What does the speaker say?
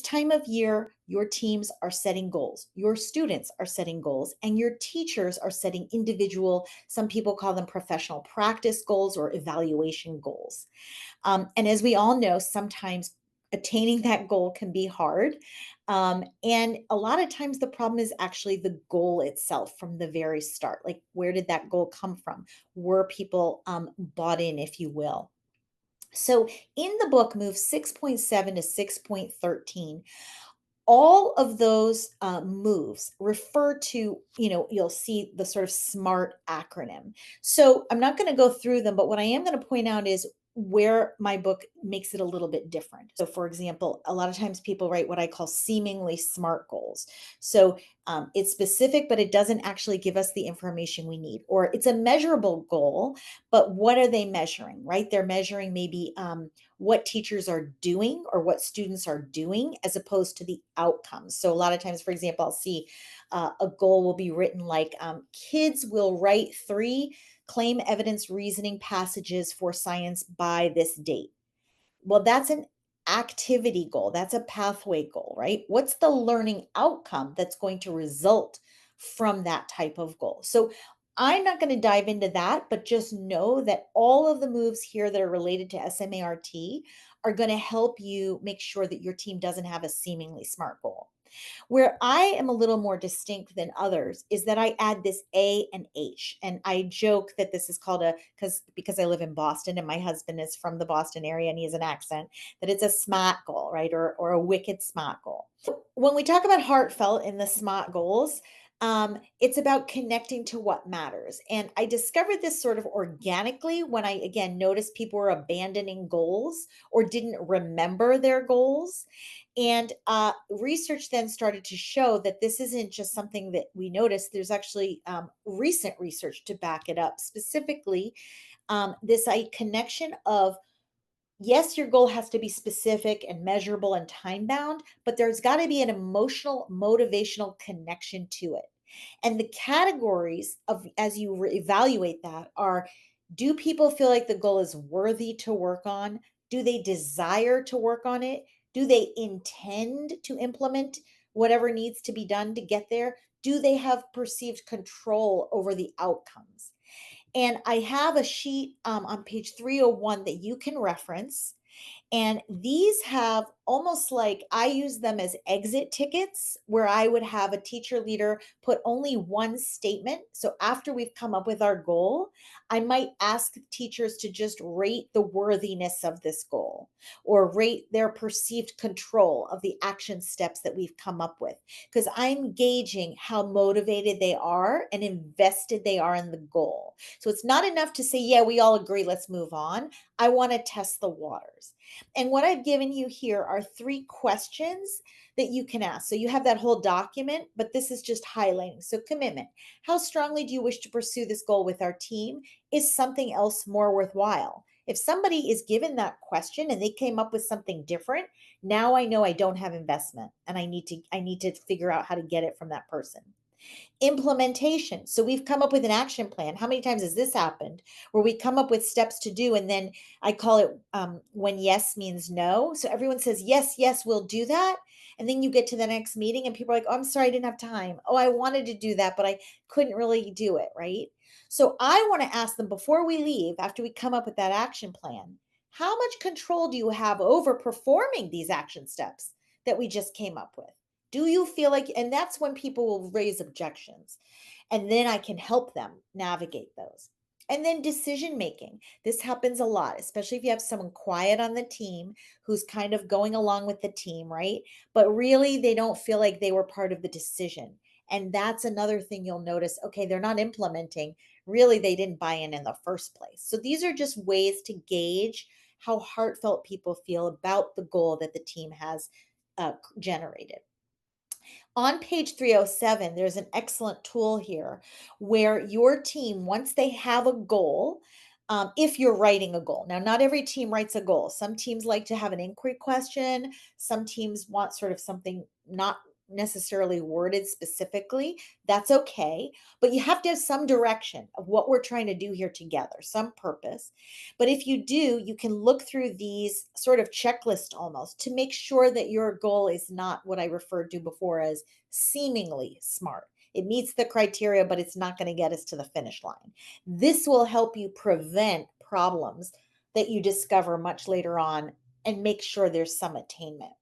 time of year, your teams are setting goals, your students are setting goals, and your teachers are setting individual, some people call them professional practice goals or evaluation goals. And as we all know, sometimes attaining that goal can be hard. And a lot of times the problem is actually the goal itself from the very start. Like, where did that goal come from? Were people bought in, if you will? So in the book, move 6.7 to 6.13, all of those moves refer to, you'll see the sort of SMART acronym. So I'm not going to go through them, but what I am going to point out is where my book makes it a little bit different. So, for example, a lot of times people write what I call seemingly SMART goals. So it's specific, but it doesn't actually give us the information we need. Or it's a measurable goal, but what are they measuring, right? They're measuring maybe what teachers are doing or what students are doing as opposed to the outcomes. So a lot of times, for example, I'll see a goal will be written like kids will write 3 claim evidence reasoning passages for science by this date. Well, that's an activity goal. That's a pathway goal, right? What's the learning outcome that's going to result from that type of goal? So I'm not going to dive into that, but just know that all of the moves here that are related to SMART are going to help you make sure that your team doesn't have a seemingly smart goal. Where I am a little more distinct than others is that I add this A and H. And I joke that this is called because I live in Boston and my husband is from the Boston area and he has an accent, that it's a SMART goal, right? Or a wicked SMART goal. When we talk about heartfelt in the SMART goals, it's about connecting to what matters. And I discovered this sort of organically when I, again, noticed people were abandoning goals or didn't remember their goals. And research then started to show that this isn't just something that we noticed. There's actually recent research to back it up. Specifically, this connection of yes, your goal has to be specific and measurable and time bound, but there's got to be an emotional, motivational connection to it. And the categories of, as you evaluate that, are do people feel like the goal is worthy to work on? Do they desire to work on it? Do they intend to implement whatever needs to be done to get there? Do they have perceived control over the outcomes? And I have a sheet on page 301 that you can reference. And these have almost like I use them as exit tickets where I would have a teacher leader put only one statement. So after we've come up with our goal, I might ask teachers to just rate the worthiness of this goal or rate their perceived control of the action steps that we've come up with. Because I'm gauging how motivated they are and invested they are in the goal. So it's not enough to say, yeah, we all agree, let's move on. I want to test the waters. And what I've given you here are 3 questions that you can ask. So you have that whole document, but this is just highlighting. So commitment. How strongly do you wish to pursue this goal with our team? Is something else more worthwhile? If somebody is given that question and they came up with something different, now I know I don't have investment and I need to figure out how to get it from that person. Implementation. So we've come up with an action plan. How many times has this happened where we come up with steps to do and then I call it when yes means no. So everyone says, yes, yes, we'll do that. And then you get to the next meeting and people are like, oh, I'm sorry, I didn't have time. Oh, I wanted to do that, but I couldn't really do it. Right. So I want to ask them before we leave, after we come up with that action plan, how much control do you have over performing these action steps that we just came up with? Do you feel like, and that's when people will raise objections. And then I can help them navigate those. And then decision making. This happens a lot, especially if you have someone quiet on the team who's kind of going along with the team, right? But really, they don't feel like they were part of the decision. And that's another thing you'll notice. Okay, they're not implementing. Really, they didn't buy in the first place. So these are just ways to gauge how heartfelt people feel about the goal that the team has generated. On page 307, there's an excellent tool here where your team, once they have a goal, if you're writing a goal. Now, not every team writes a goal. Some teams like to have an inquiry question. Some teams want sort of something not necessarily worded specifically, that's okay. But you have to have some direction of what we're trying to do here together, some purpose. But if you do, you can look through these sort of checklist almost to make sure that your goal is not what I referred to before as seemingly smart. It meets the criteria, but it's not going to get us to the finish line. This will help you prevent problems that you discover much later on and make sure there's some attainment.